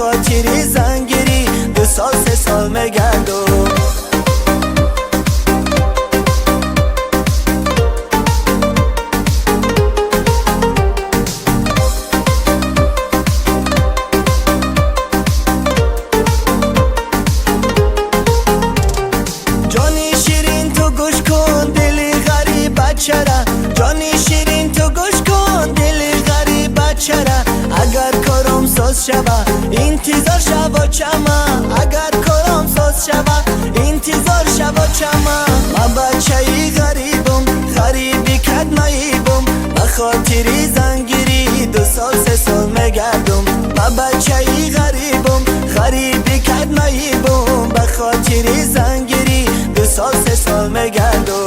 خاطری زنگیری 2 سال 3 سال مگردم. جانی شیرین تو گوش کن دلی غریب چرا، جانی شیرین تو گوش کن دلی غریب چرا. اگر کارم ساز شوه انتظار شوه چما، اگر کارم ساز شوه انتظار شوه چما. من بچه‌ای غریبم غریبی کدماییبم، بخاطری زنگیری 2 سال 3 سال مگردم. من بچه‌ای غریبم غریبی کدماییبم، بخاطری زنگیری 2 سال 3 سال مگردم.